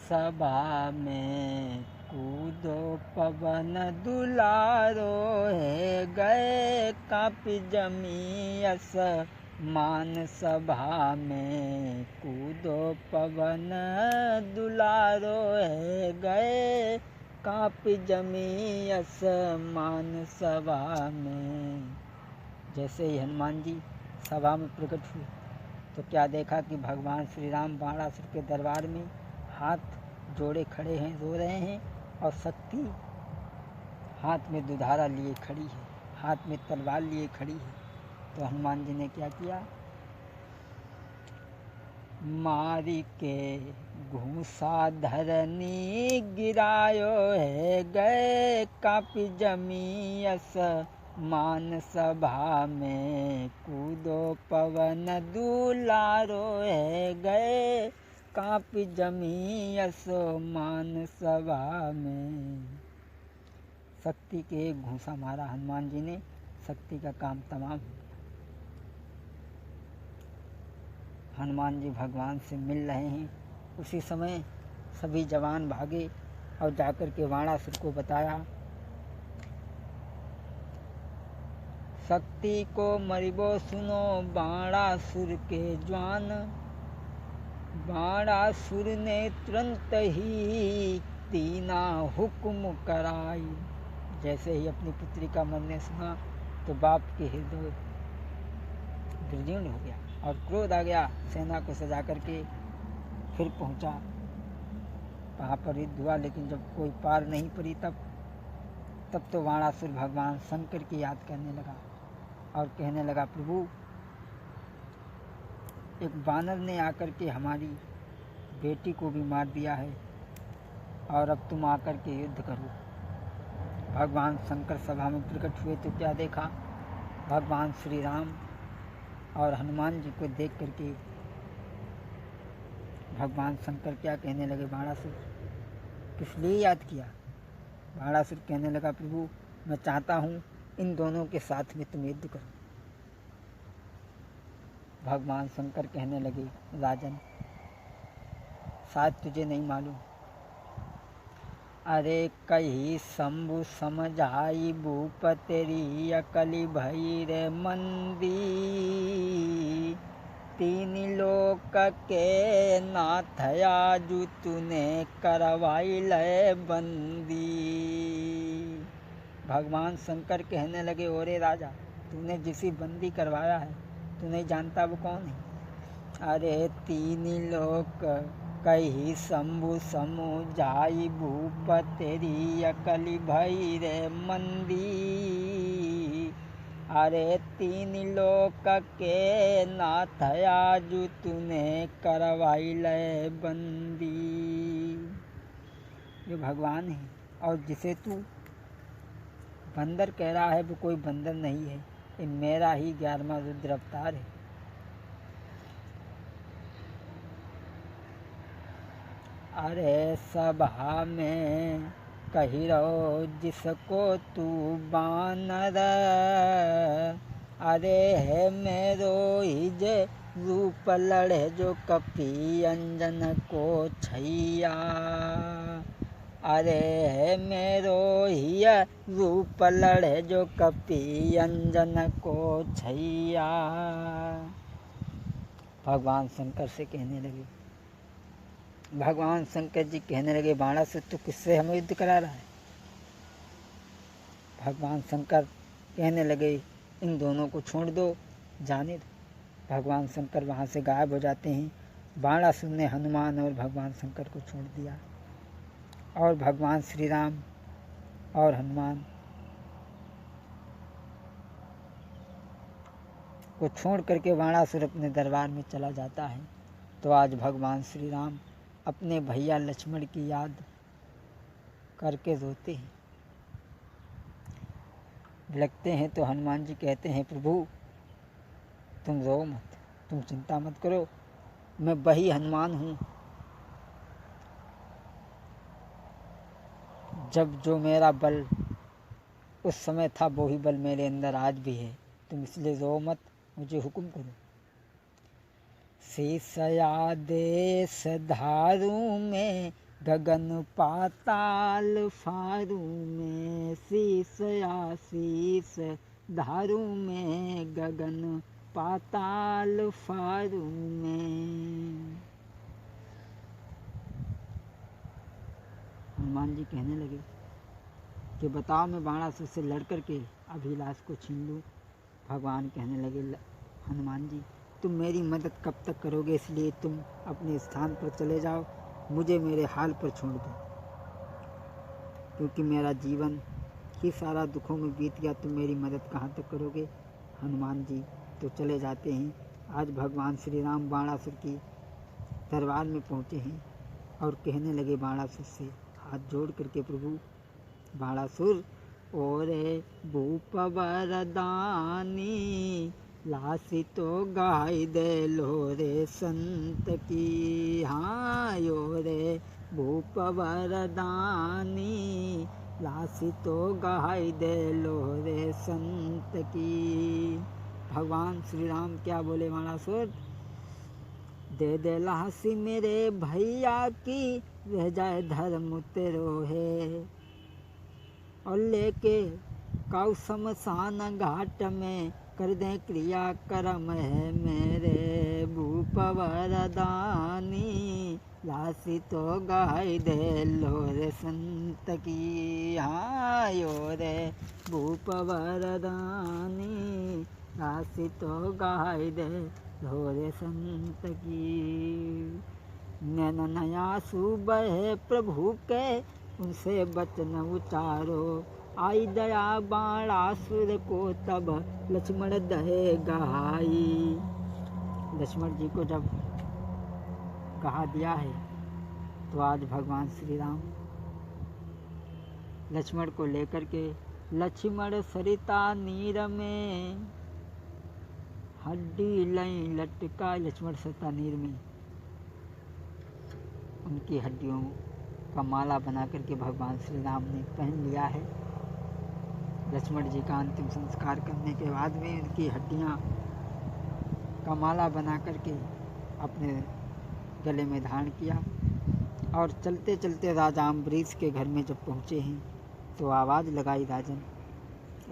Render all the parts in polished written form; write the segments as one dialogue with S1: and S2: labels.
S1: सभा में कूदो पवन दुलारो है, गए कापी जमीयस मान सभा में कूदो पवन दुलारो है, गए कापी जमीयस मान सभा में। जैसे ही हनुमान जी सभा में प्रकट हुए तो क्या देखा कि भगवान श्री राम बाणासुर के दरबार में हाथ जोड़े खड़े हैं, रो रहे हैं, और शक्ति हाथ में दुधारा लिए खड़ी है, हाथ में तलवार लिए खड़ी है। तो हनुमान जी ने क्या किया, मारी के घूसा धरनी गिरायो है, गए कापी जमीयस मान सभा में कूदो पवन दुलारो है, गए कापी जमीयस मान सभा में। शक्ति के एक घूंसा मारा हनुमान जी ने, शक्ति का काम तमाम। हनुमान जी भगवान से मिल रहे हैं, उसी समय सभी जवान भागे और जाकर के बाणासुर को बताया। शक्ति को मरिबो सुनो बाणासुर के जवान, बाणासुर ने तुरंत ही तीना हुक्म कराई। जैसे ही अपनी पुत्री का मन ने सुना तो बाप के हृदय विजीर्ण हो गया और क्रोध आ गया। सेना को सजा करके फिर पहुंचा, वहाँ पर युद्ध हुआ, लेकिन जब कोई पार नहीं पड़ी तब तो बाणासुर भगवान शंकर की याद करने लगा और कहने लगा, प्रभु एक बानर ने आकर के हमारी बेटी को भी मार दिया है और अब तुम आकर के युद्ध करो। भगवान शंकर सभा में प्रकट हुए तो क्या देखा, भगवान श्री राम और हनुमान जी को देख करके भगवान शंकर क्या कहने लगे, बाणासुर किस लिए याद किया। बाणासुर कहने लगा, प्रभु मैं चाहता हूँ इन दोनों के साथ में तुम युद्ध करो। भगवान शंकर कहने लगे, राजन शायद तुझे नहीं मालूम, अरे कही शंभु समझाई भूप तेरी अकली भई रे मंदी, तीन लोक के नाथ आजू तूने करवाई ले बंदी। भगवान शंकर कहने लगे, ओरे राजा तूने जिसी बंदी करवाया है तू नहीं जानता वो कौन है। अरे तीन लोक कही शंभु समुझाई भूप तेरी अकली भई रे मंदी, अरे तीन लोक के नाथ आजू तूने करवाई ले बंदी। ये भगवान है और जिसे तू बंदर कह रहा है वो कोई बंदर नहीं है, ये मेरा ही 11वां रुद्र अवतार है। अरे सभा में कही रहो जिसको तू बानर, अरे है मेरो ही जे रूप लड़े जो कपी अंजन को छैया, अरे है मेरो ही रूप लड़े जो कपी अंजन को छैया। भगवान शंकर से कहने लगे, भगवान शंकर जी कहने लगे, बाणासुर तू किससे हमें युद्ध करा रहा है। भगवान शंकर कहने लगे, इन दोनों को छोड़ दो, जाने दो। भगवान शंकर वहाँ से गायब हो जाते हैं। बाणासुर ने हनुमान और भगवान शंकर को छोड़ दिया और भगवान श्री राम और हनुमान को छोड़ करके बाणासुर अपने दरबार में चला जाता है। तो आज भगवान श्री राम अपने भैया लक्ष्मण की याद करके रोते हैं, लगते हैं। तो हनुमान जी कहते हैं, प्रभु तुम रो मत, तुम चिंता मत करो, मैं वही हनुमान हूँ जब जो मेरा बल उस समय था वही बल मेरे अंदर आज भी है, तुम इसलिए रो मत, मुझे हुक्म करो। शीशया देश धारू में गगन पाताल फारू में शीस आशीष धारू में, गगन पाताल फारू में। हनुमान जी कहने लगे कि बताओ मैं बाणासुर से लड़ कर के अभिलाष को छीन लूँ। भगवान कहने लगे हनुमान जी तुम मेरी मदद कब तक करोगे, इसलिए तुम अपने स्थान पर चले जाओ, मुझे मेरे हाल पर छोड़ दो, क्योंकि मेरा जीवन ही सारा दुखों में बीत गया, तुम मेरी मदद कहाँ तक करोगे। हनुमान जी तो चले जाते हैं। आज भगवान श्री राम बाणासुर की दरबार में पहुँचे हैं और कहने लगे बाणासुर से हाथ जोड़ करके, प्रभु बाणासुर ओरे भूप वरदानी, लासी तो गाय दे लो रे संत की। हाँ ओरे भूप वरदानी, लासी तो गाय दे लो रे संत की। भगवान श्री राम क्या बोले बाणासुर, दे दे लासी मेरे भैया की, रह जाए धर्म तेरो है, और लेके काऊ शमशान घाट में कर दें क्रिया कर्म है मेरे। भूप वरदानी, लासी तो गाय दे लो रे संत की। हाँ रे भूप वरदानी, लासी तो गाय दे लो रे संत की। नैन नया सुबह प्रभु के, उनसे वचन उचारो, आई दया बाणासुर को तब लक्ष्मण दहे गहाई। लक्ष्मण जी को जब कहा दिया है तो आज भगवान श्री राम लक्ष्मण को लेकर के, लक्ष्मण सरिता नीर में हड्डी लई लटका। लक्ष्मण सरिता नीर में उनकी हड्डियों का माला बना करके भगवान श्री राम ने पहन लिया है। लक्ष्मण जी का अंतिम संस्कार करने के बाद में उनकी हड्डियां का माला बना करके अपने गले में धारण किया। और चलते चलते राजा अम्बरीश के घर में जब पहुँचे हैं तो आवाज़ लगाई राजन।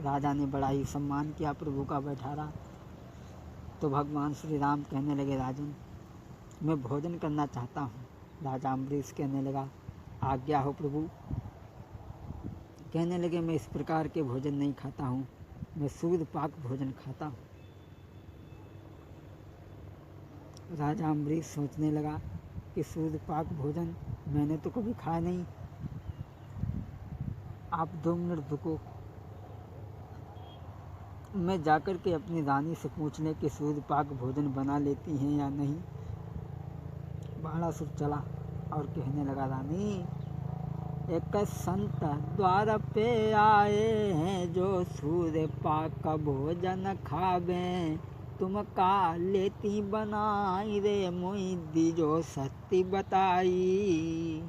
S1: राजा ने बड़ा ही सम्मान किया, प्रभु का बैठारा। तो भगवान श्री राम कहने लगे राजन मैं भोजन करना चाहता हूँ। राजा अम्बरीश कहने लगा आज्ञा हो प्रभु। कहने लगे मैं इस प्रकार के भोजन नहीं खाता हूँ, मैं सूद पाक भोजन खाता हूँ। राजा अम्बरीश सोचने लगा कि सूद पाक भोजन मैंने तो कभी खाया नहीं। आप 2 मिनट रुको, मैं जाकर के अपनी रानी से पूछ लें कि सूद पाक भोजन बना लेती हैं या नहीं। बाणासुर चला और कहने लगा रानी एक संत द्वार पे आए हैं, जो सूर्य पाक का भोजन खावे, तुम का लेती बनाई रे मोई दीजो सत्य बताई।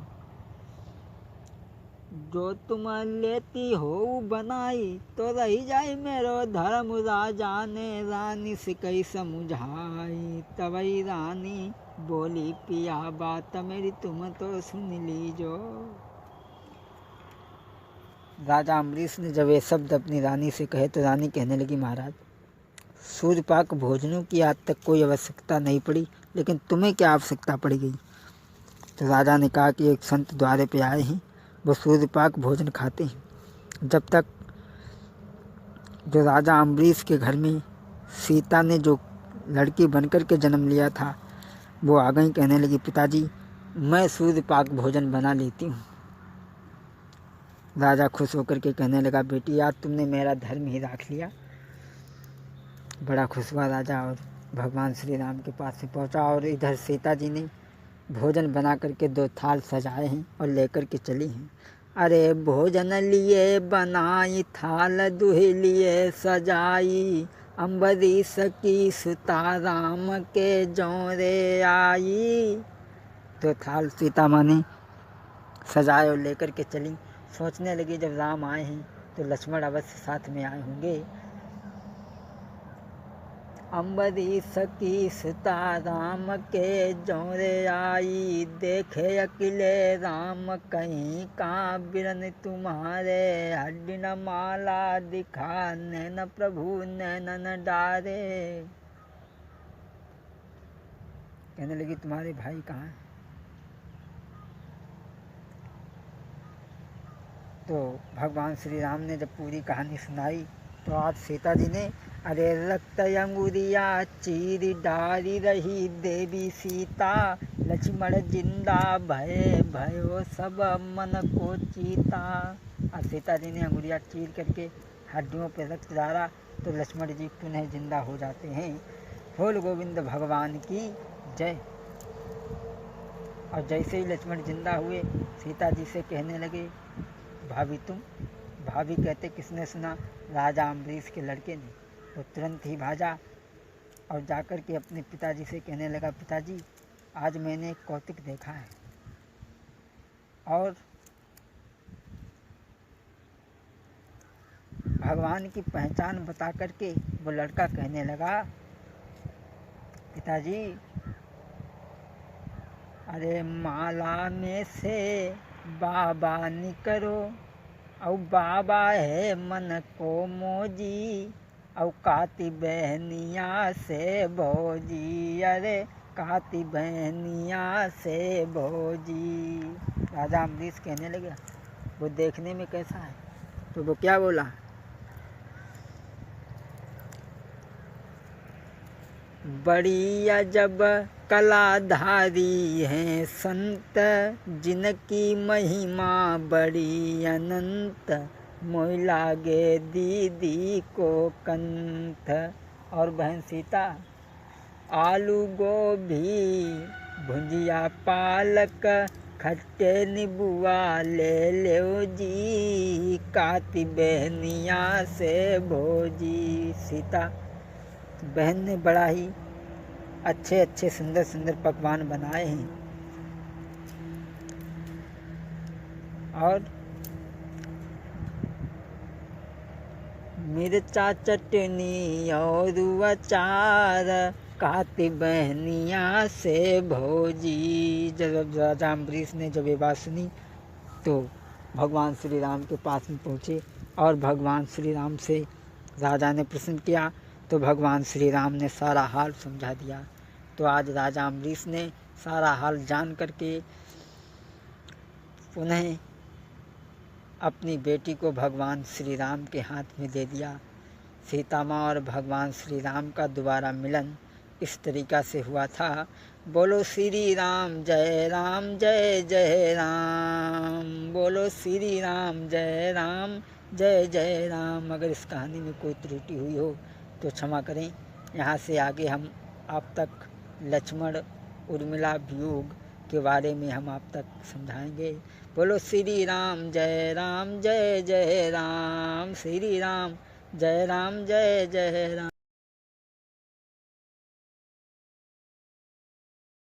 S1: जो तुम लेती हो बनाई तो रही जाए मेरो धर्म। राजा ने रानी से कई समझाई, तवई रानी बोली पिया बात मेरी तुम तो सुन लीजो। राजा अम्बरीश ने जब ये शब्द अपनी रानी से कहे तो रानी कहने लगी महाराज सूर्य पाक भोजनों की आज तक कोई आवश्यकता नहीं पड़ी, लेकिन तुम्हें क्या आवश्यकता पड़ गई। तो राजा ने कहा कि एक संत द्वारे पे आए हैं, वो सूर्य पाक भोजन खाते हैं। जब तक जो राजा अम्बरीश के घर में सीता ने जो लड़की बनकर के जन्म लिया था वो आ गई। कहने लगी पिताजी मैं सूर्य पाक भोजन बना लेती हूँ। राजा खुश होकर के कहने लगा बेटी आज तुमने मेरा धर्म ही राख लिया। बड़ा खुश हुआ राजा और भगवान श्री राम के पास से पहुँचा। और इधर सीता जी ने भोजन बना करके 2 थाल सजाए हैं और लेकर के चली हैं। अरे भोजन लिए बनाई थाल दुहे लिए सजाई, अम्बरीश की सुता राम के जोरे आई। 2 थाल सीता माँ ने सजाए और लेकर के चली। सोचने लगी जब राम आए हैं तो लक्ष्मण अवश्य साथ में आए होंगे। अम्बरीश की सीता राम के जोरे आई, देखे अकेले राम कहीं कहाँ बिरन तुम्हारे, हड्डी न माला दिखा नैन प्रभु नैनन डारे। कहने लगी तुम्हारे भाई कहाँ हैं? तो भगवान श्री राम ने जब पूरी कहानी सुनाई तो आज सीता जी ने अरे रक्त अंगुरिया चीर डाली रही देवी सीता, लक्ष्मण जिंदा भय भयो सब मन को चीता। आज सीता जी ने अंगुरिया चीर करके हड्डियों पर रक्त डाला तो लक्ष्मण जी पुनः जिंदा हो जाते हैं। बोल गोविंद भगवान की जय। और जैसे ही लक्ष्मण जिंदा हुए सीता जी से कहने लगे भाभी तुम। भाभी कहते किसने सुना? राजा अम्बरीश के लड़के ने। तो तुरंत ही भाजा और जाकर के अपने पिताजी से कहने लगा पिताजी आज मैंने एक कौतुक देखा है। और भगवान की पहचान बता करके वो लड़का कहने लगा पिताजी अरे माला में से बाबा निकरो, और बाबा है मन को मोजी, और काती बहनिया से भोजी, अरे काती बहनिया से भोजी। राजा अम्बरीश कहने लगे वो देखने में कैसा है? तो वो क्या बोला? बड़ी अजब कलाधारी हैं संत, जिनकी महिमा बड़ी अनंत, मोह लागे दीदी को कंठ। और बहन सीता आलू गोभी भुजिया पालक खट्टे नीबुआ ले लो जी, काती बहनिया से भोजी। सीता बहन ने बड़ा ही अच्छे अच्छे सुंदर सुंदर पकवान बनाए हैं। और मिर्चा चटनी और अचार, काती बहनिया से भोजी। जब राजा अम्बरीश ने जब ये बात सुनी तो भगवान श्री राम के पास में पहुँचे और भगवान श्री राम से राजा ने प्रश्न किया तो भगवान श्री राम ने सारा हाल समझा दिया। तो आज राजा अम्बरीश ने सारा हाल जान करके पुनः अपनी बेटी को भगवान श्री राम के हाथ में दे दिया। सीता माँ और भगवान श्री राम का दोबारा मिलन इस तरीक़ा से हुआ था। बोलो श्री राम जय जय राम, बोलो श्री राम जय जय राम। अगर इस कहानी में कोई त्रुटि हुई हो तो क्षमा करें। यहाँ से आगे हम आप तक लक्ष्मण उर्मिला वियोग के बारे में हम आप तक समझाएंगे। बोलो श्री राम जय जय राम, श्री राम जय जय राम।